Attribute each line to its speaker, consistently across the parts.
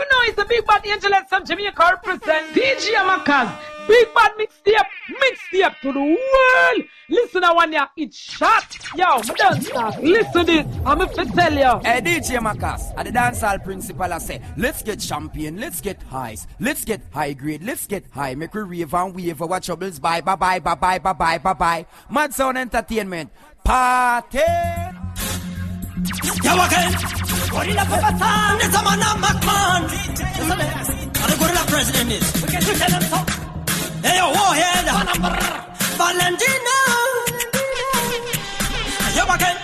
Speaker 1: You know it's a big bad angel at some Jamaica represent DJ Makaz. Big bad mixtape to the world. Listen to one ya, it's shot. Yo, me don't stop. Listen to it. I'm to tell you.
Speaker 2: Hey, DJ Makas, at the dancehall principal I say, let's get champion, let's get highs, let's get high grade, let's get high. Make we rave and wave our troubles. Bye, bye, bye, bye, bye, bye, bye, bye, bye. Mad Sound Entertainment. Party!
Speaker 3: Yo again, Gorilla Papa, there's a man of McMahon. And the Gorilla president is. We can tell them so. Hey, yo, warhead. Valentino. Yo again,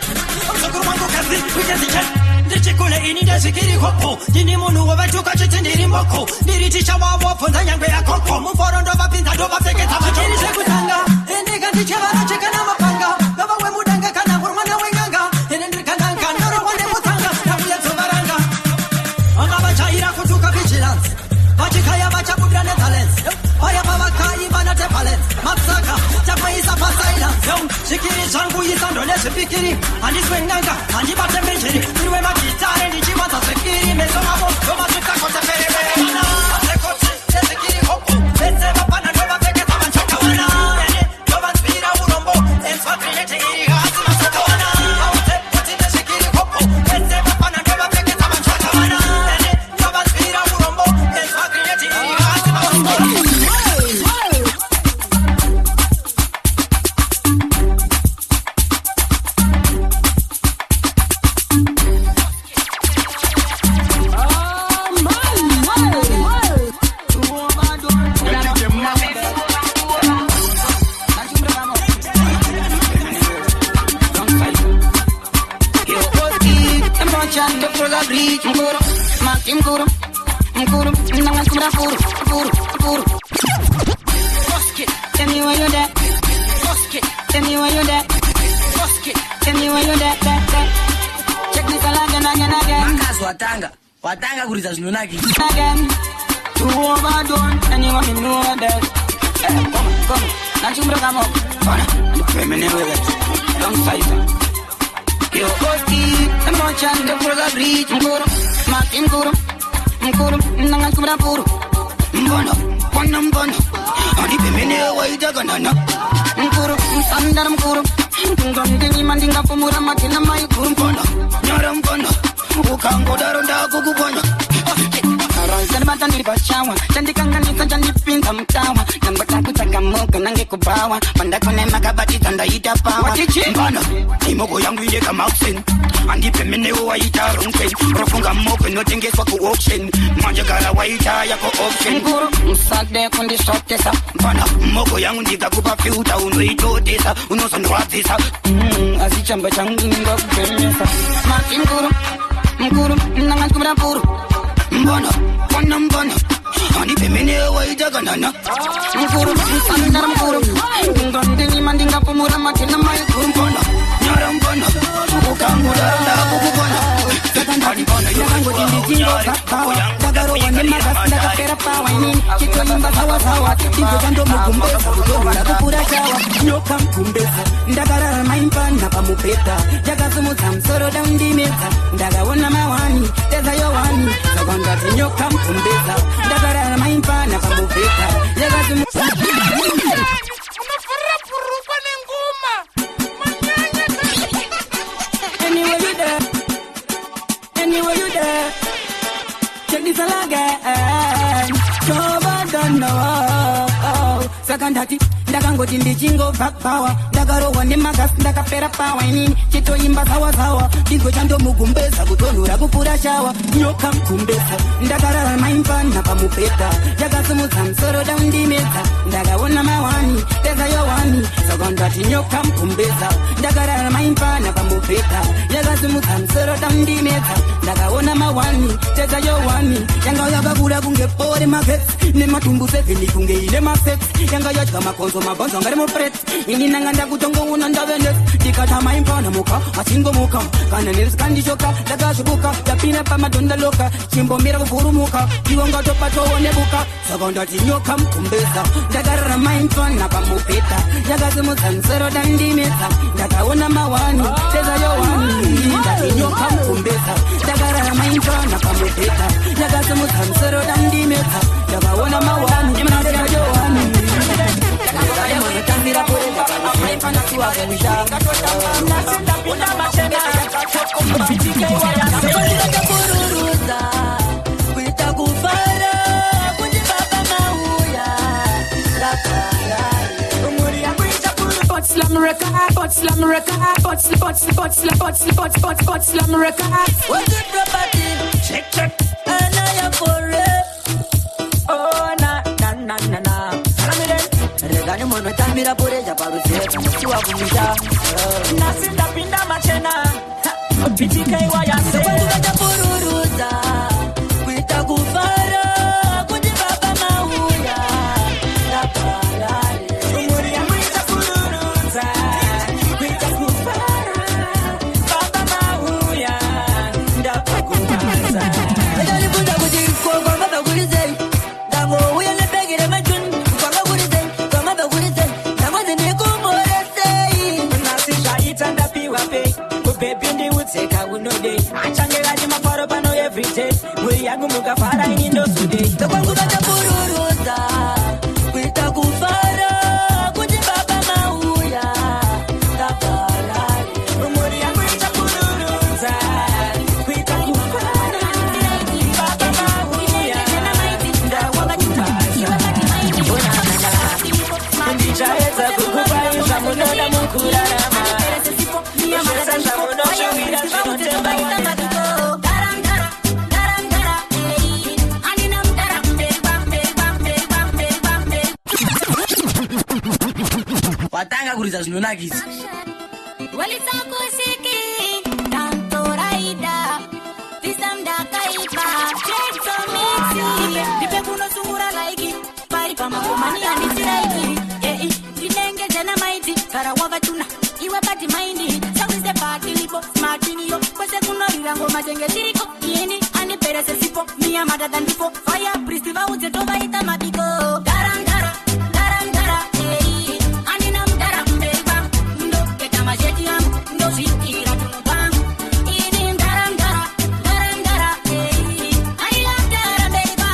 Speaker 3: so go on, go can we can see it. The chikule ini da sikiri hopo. Dini munu wabachuka chitindiri mboko. Diri tishawa wapo na yangwe ya koko. Muforondo vapinta doba feke tamakiri sekutanga. Ene ganti chavara chekana mapanga. Baba we mudanga kana burmana wenganga. Ene kananga noro wane mutanga. Nakuya zobaranga. Anga bacha ira kutuka vigilance. Bachikaya bacha kubra Netherlands. Oya baba kai bana te palens. Matsaka chapa isa pa silence. Sikiri changu isa ndole sipikiri. Andi swenganga andi bate menjeri. Niwe magitare ndi chimata sikiri. Meso mabo doma tukakote pere pere mana. Atekote sikiri hopo. Bese bapana doba feke tamanchoka wana. Ene doba spira urombo. Enswa trinete iri hasi masaka wana. Aute potine sikiri hopo. Bese bapana doba feke tamanchoka wana. Ene doba spira urombo. Enswa trinete iri hasi masaka wana.
Speaker 4: Watanga kuriza zinunaki
Speaker 5: again. To overdone, anyone who know that. Come, Nanchumra come up. Feminine with it. Long size. Yo, Oski, the merchant, the brother breach, Martin Guru, Nanchumra Puru. Mbono, Ponambono. Only feminine way, Jaganana. Guru, Sandaram Guru. Gandhi Mandinga Pumura Matina, my Guru. Naram Bono. Ukango daronda kukuponya Ronsa matani bachawa Chandi kanganika chandi pinta mtawa Nambata kutaka moka nange kubawa Panda kone makabati tanda ita pawa Mbana, imogo yangu inde kama auction Andi pemene uwa ita ronken Rofunga moka notengeswa ku auction Manjagara wa ita yako auction Nkuru, msade kundi sotesa Mbana, mogo yangu ndika kupa filter Uno itotesa, uno sondwatesa Azichamba changu ninga kupemesa Mati Mkuru, nangankumra puru Mbono, mbono Ani pemene wa ijaganana Mkuru, sandara mkuru Ngondini mandinga pumura matina mai kuru Mbono, nyara mbono Ukangu daranda kukubona Ani mbono yakangu dindi jingo pawa Dagaro wani magas daga pera pawa Nini, chito imba sawa sawa Dingo jando mukumbeza Kukura kukura shawa Nyoka mkumbeza Ndagara maimpa napa mupeta Jaga sumu samsoro daundi meza Ndaga wana mawani Teza yowani Sagonda tinyoka mkumbeza Ndagara maimpa napa mupeta Jaga sumu
Speaker 1: Unafara purupa ni nguma.
Speaker 5: Anywhere you there Check this all again Nobody know Second hati Ndakango jindi jingo back power Ndagaro wani magas ndakapera power Nini chito imba sawa sawa Dingo chando mugumbeza kutonura kupura shawa Nyoka mkumbeza Ndagara maimpa napa mupeta Jaga sumu samsoro daundi meza Ndagawona mawani Teza yowani Sagondati nyoka mkumbeza Ndagara maimpa napa mupeta Jaga sumu samsoro daundi meza Ndagawona mawani Teza yowani Yanga yaga kula kunge pore market Ne matumbu sevini kunge ile market Yanga yaga makonzo mabonzo ngare mopret Ini nanganda kutongo unanda vendes Dikata maimpana muka Machingo muka Kana niriskandi shoka Daga shubuka Yapina pa madonda loka Chimbo mira kufuru muka Kiwanga topa towo nebuka Sagonda tinyoka mkumbeza Dagara maimpana pa mupeta Yaga sumu sansero dandi meta Daga ona mawani Teza yowani Tinyoka mkumbeza Dagara maimpana pa mupeta Yaga Some cancel and the maker. Never wanna my one. Him not gonna do one. I'm gonna turn it up for it. I'm gonna do a very sharp. Nasenda pina machena. BTK waya senda kururuza. Kuita kufara. Kuji baba mauya. Lakaya. Umuri ya kuita kuru. Pot slam record. Pot slam record. Pot slam record. What's the property? Check. Anaya for it. Oh na. Regani mono tambira pore japaru seka msiwa kumisha. Nasinda pinda machena. BTK waya se. Kuja japururuza. Kuita kufara. Kuji baba mauya. Lakaya. Umuri ya kuita kururuza. Kuita kufara. Baba mauya. Ndapakumaza. Regani kuja kujiko kwa baba kulize. Dango uya lepegire mechun. Baby, they would say, I would know day. I can't get out of my father, but no every day. We are going to go far in those days. The one who got the Pururuza, with the Gufara, with the Baba Mauya, the Pala, Umuria, with the Pururuza, with the Gufara, Baba Mauya, the Wabatuba, and the Jayas of Gukuba, Shamunoda Mukurama.
Speaker 4: Watanga kuriza zinonakisi.
Speaker 6: Walitakusiki tanto raida Tisam kaipa Check so mixi Dipe kuno sungura laiki Pari pama kumani anitiraiki Dinenge jana maiti Kara wava tuna Iwe pati maindi Sawise pati lipo Smartini yo Kwese kuno rirango majenge tiriko Ieni ani perese sipo Mia mada than before Fire priest Iva uze tova ita mabiko Garangara Garangara Aninam daram beba Ndo keta majeti yam Ndo zikira tunubam Inim darangara Darangara Anilam daram beba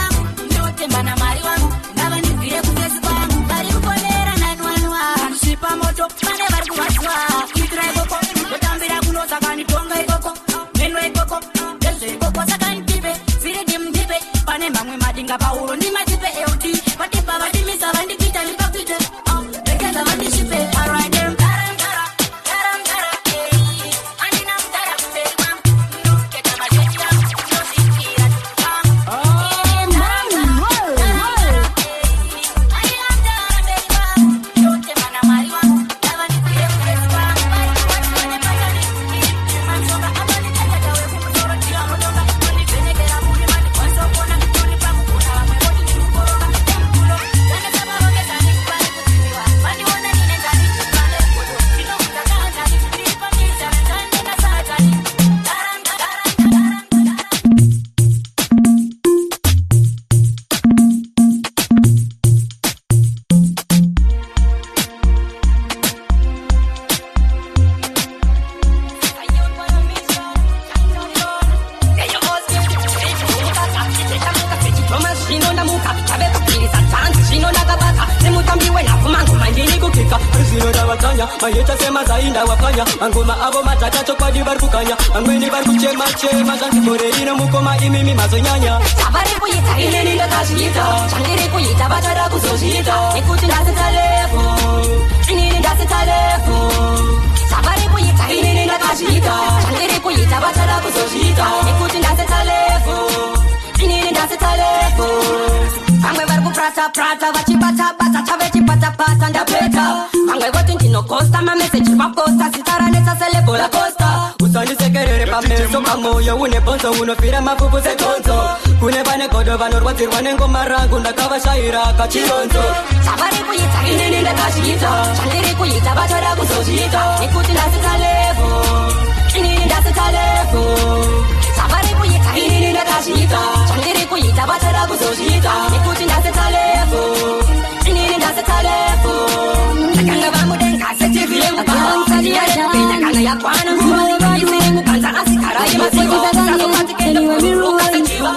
Speaker 6: Ndo tembana mari wangu Nava nifire kufesi kwangu Bari uponera nanuanua Kanusipa moto Mane barku waswa Kitra ekoko Kutambira kuno sakani tonga ekoko Meno ekoko Delso ekoko sakani tipe Siri dim tipe Pane mangwe madinga paulo Ni majipe eoti Patipa vadimisa vandikita nipapite Together vandishipe Alright them Garangara Garangara Aninam daram beba Ndo keta majeti yam Ndo zikira tunubam
Speaker 5: Mayeta sema zainda wafanya Angoma abo matatacho kwa di barkukanya Angweni barkuchema chema Zanti kore ina mukoma imimi mazonyanya
Speaker 6: Sabare kuyita ile nila kashita Chandere kuyita batara kuzoshita Ikuti ndase talefo Inini ndase talefo Sabare kuyita ile nila kashita Chandere kuyita batara kuzoshita Ikuti ndase talefo Inini ndase talefo Angwe barku prata Vachipata bata chave chipata pata ndapeta Angwe watu no costa ma message ma posta sitara nesa celebo la costa
Speaker 5: Usani sekerere pa meso kamoyo une bonzo uno fira mafupu se tonzo Kune bane kodo vanor watir wane ngoma rangu ndakava shaira kachironzo
Speaker 6: Sabare kuyita inini ndakashita Chandere kuyita batara kuzoshita Ikuti ndase talefo Inini ndase talefo Sabare kuyita inini ndakashita Chandere kuyita batara kuzoshita Ikuti ndase talefo Inini ndase talefo Nakanga bamu denga seti vile Abang saji ya penya kanga ya kwana Isi ngu kanza nasi karai masiwa Sasa pati kendo kuru kasa jiwa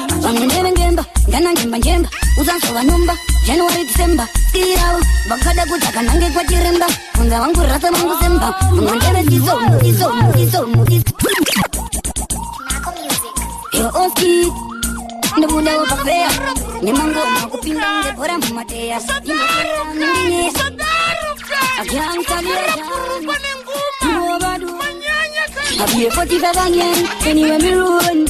Speaker 6: uzanzova numba January December skirao bakada kutaka nange kwa chiremba unza wangu rasa mangu semba mwandele kizomu yo oski ndemuda wapapea nemango makupinda nge bora mmatea nini akiangalia tuwabadu Habiye 45 again anywhere me run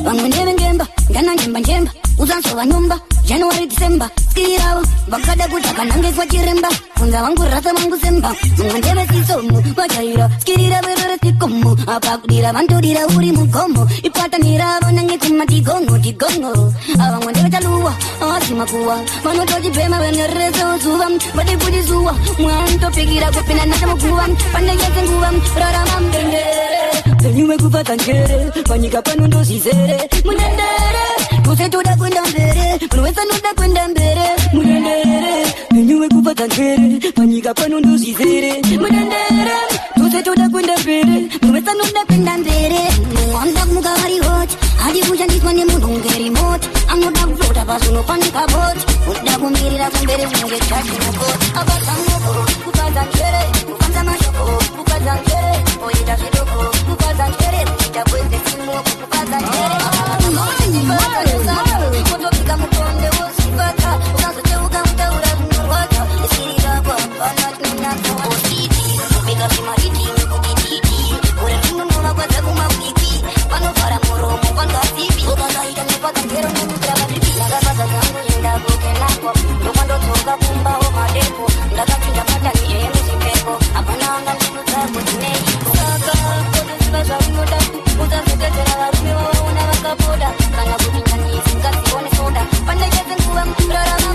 Speaker 6: Bangwendele ngemba ngana njemba uzanzova numba January December skirao bakada kutaka nange kwa chiremba unza wangu rasa mangu semba mwandele kizomu machaira skirira berere tikomo apakudira vantodira uri mugomo ipata niravo nange kuma tigongo avamwendele taluwa asimakuwa vanotojipema venerezo zuva vatipujizuwa mwantopikira kupinda natamukuva pandeyese nguva raramambendere penyume kupata njere panyika pano ndozizere munendere kusetoda kwenda mbere munowesanoda kwenda mbere munendere penyume kupata njere panyika pano ndozizere munendere kusetoda kwenda mbere munowesanoda kwenda mbere muwanda kumukavari hot hadi kushandiswa nemunhongeri mot anoda kuflota pazonopanika bot unoda kumirira kumbere zvinenge chachimukot apatamoko kukaza njere kufanza mashoko kukaza njere oita zvidoko kukaza njere kuita kweze simu kukaza njere kutopika mukonde wosifata ukazoteuka mutaura zvinorwadza isirira kwambana tinonatsa ositi kubika zvimariti nekudididi ure rinonova kwadza kumabiki panovhara muromo kwangasivi ukakaita nepakagero nemutravadivi ndakabata zangu yendakokenako ndokwandodzoka kumbawo madepo ndakachinja patani yemuzipepo hapana anga ndinodzako dzineiko saka kotoziva zvaunoda usazoteedzera varume vavaona vakapoda kana kuti nyani isingazione soda pandechese nguva rarama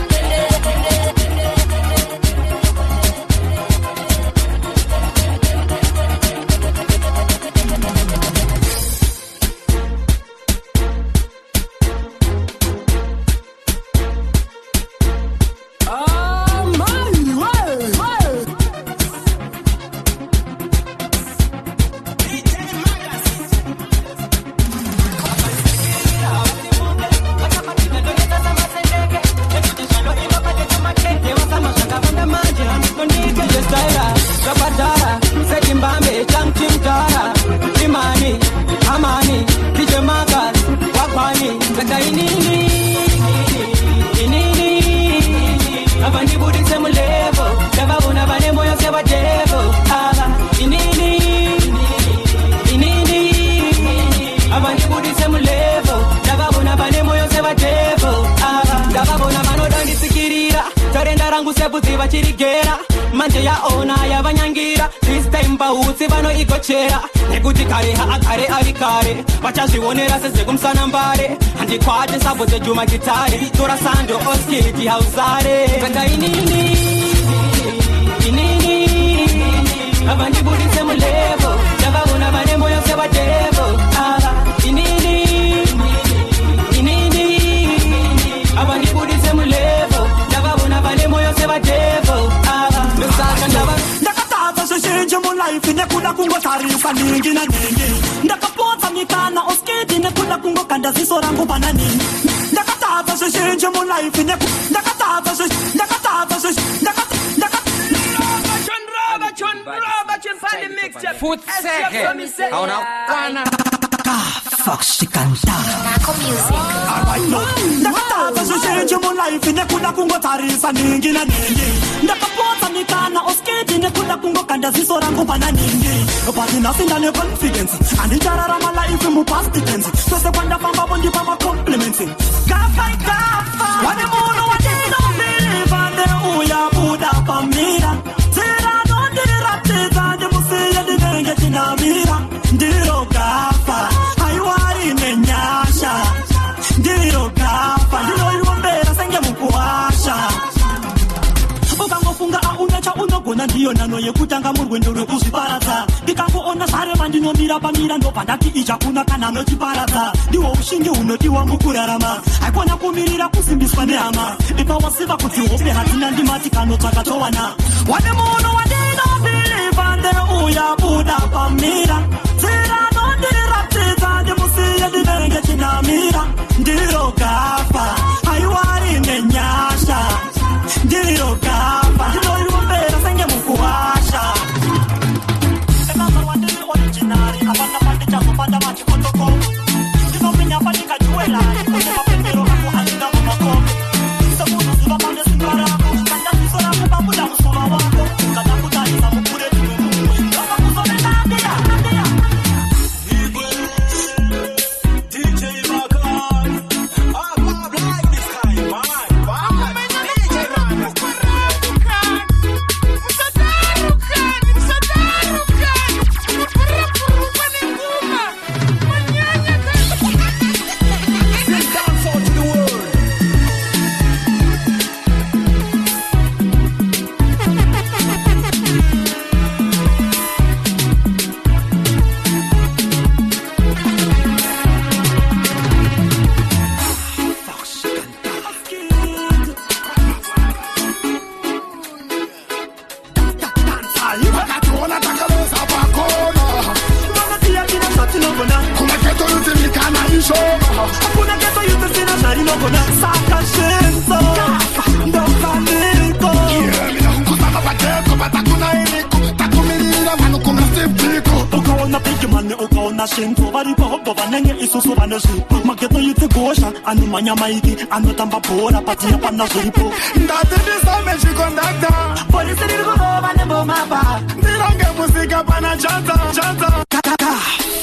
Speaker 3: vachirigera manje yaona yavanyangira this time bahutsi vanoigochera nekuti kare haagare ari kare vachazvionera sezvekumusana mbare handikwate sabho dzejuma gitare tora sando oskiti hauzare saka inini avandibudise mulevo ndavaona vane moyo sevadevo inini avandibudise mulevo ndavaona vane moyo sevadevo
Speaker 7: ndakatadza zvizhinji mulaifi nekuda kungotarisa ningi naningi ndakapodza mikana oskiti nekuda kungokanda ziso rangu pana ningi ndakatadza zvizhinji mulaifi ndakatadza ndakatadza zvizhinji mulaifi nekuda kungotarisa ningi naningi ndakapodza mikana oskiti nekuda kungokanda ziso rangu pana ningi patinasi ndane confidence andichararama laifi mupast tense kwese kwandafamba vondipa macompliments gafa wane munhu watinobiliva ndeuyabuda pamira tiranondiratidza ndimusiye ndinenge tinamira ndiro gafa aiwari nenyasha ndiro gafa ndinoirombera senge mukuwasha ukangofunga auna chaunogona ndiyo nhano yekutanga murwendo rwekuzviparadza ndikangoona zvare vandinomira pamira ndobva ndati ichakuna kana anochiparadza ndiwo ushingi hunodiwa mukurarama haikona kumirira kusimbiswa nehama ipawasiva kuti hope hatina ndimati kanotsvaka towana wane munhu wandinobiliva ndeuyabuda pamira tiranondiratidza ndimusiye ndinenge chinamira ndiro gafa aiwari nenyaya shinto varipo vanenge isusu vane zvipo mageto yiti gosha anomhanya maiki anotamba bhora patiya pana zviripo
Speaker 8: ndati ndisame chikondakta
Speaker 7: polisi riri kurova nembomaba
Speaker 8: ndirange musika pana chata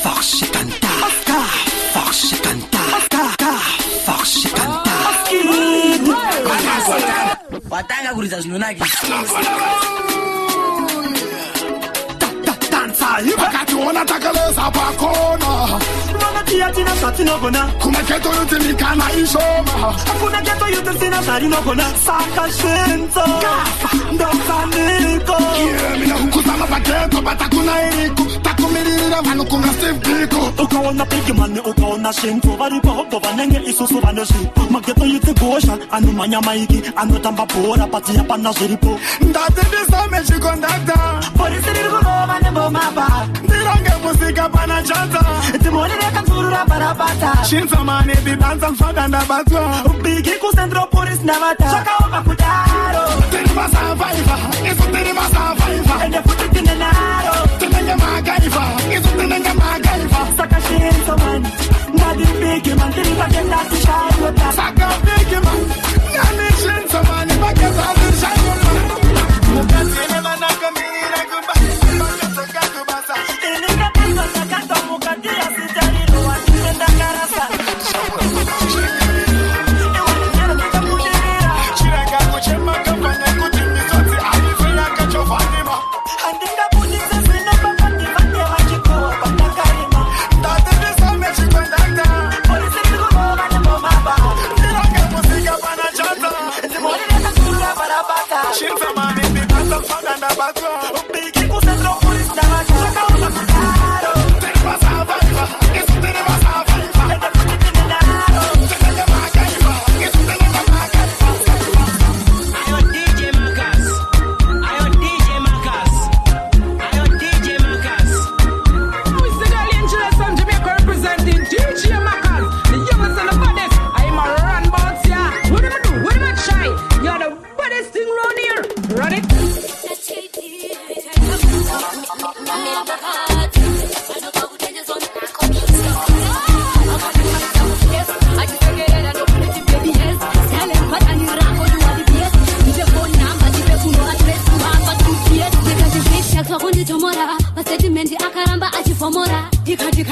Speaker 7: Forshikanta
Speaker 4: watanga kuriza zvinonakisa
Speaker 8: vakationa takaleza pakona
Speaker 7: vanatiyatina zvatinogona
Speaker 8: kumaketo yuti mikana ishoma
Speaker 7: hakuna keto yuti sina zvarinogona saka svinzo ndofaniko
Speaker 8: mina kukuzama paketo batakuna iriku takumirira vanhu kunga Steve Biko
Speaker 7: ukaona bigimani ukaona svinzo varipo vanenge isusu vane zvipo mageto yuti gosha anomhanya maiki anotamba bhora patiya pana zviripo
Speaker 8: ndati ndisame chikondakta
Speaker 7: polisi riri kurova nembomaba
Speaker 8: ndirange musika pana chata
Speaker 7: timoni rekanzurura parabata
Speaker 8: shinzamani bibanza mfaka ndabatwa
Speaker 7: bigi kucentral police navata zvakaoma kudaro
Speaker 8: tiri masavaiva isu tiri masavaiva
Speaker 7: ende futi tine naro
Speaker 8: tinenge magaiva isu tinenge magaiva
Speaker 7: saka shinzo mani ngadi bigi man tiri vakendasishayota
Speaker 8: saka bigi man ngani shinzamani vakendasishayota mukatine vanakamira kumba makatokatubasa
Speaker 7: inikatazakatomukatia sitariro watinendakarasa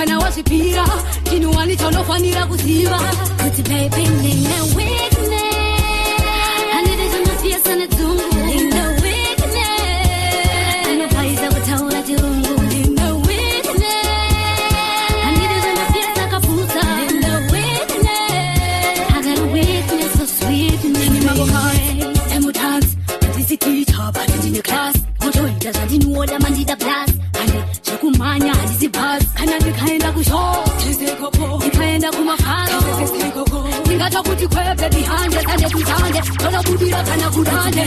Speaker 6: Kana wazipira kinuani chanofanira kuziva kuti baby nina weakness handiri zvinopiyesa nedzungu nina weakness anopaiza kutaura chirungu nina weakness handiri zvinopiyesa kapfuta nina weakness I got a weakness so sweet nina weakness emutanzi handisi teacher but ndine class motoita zvandinoda mandida plus handi zvekumhanya handisi bus kana ndikaenda kushow ndikaenda kumafaro ndingata kuti kwebhe bihande kane kutande toda kudira kana kudande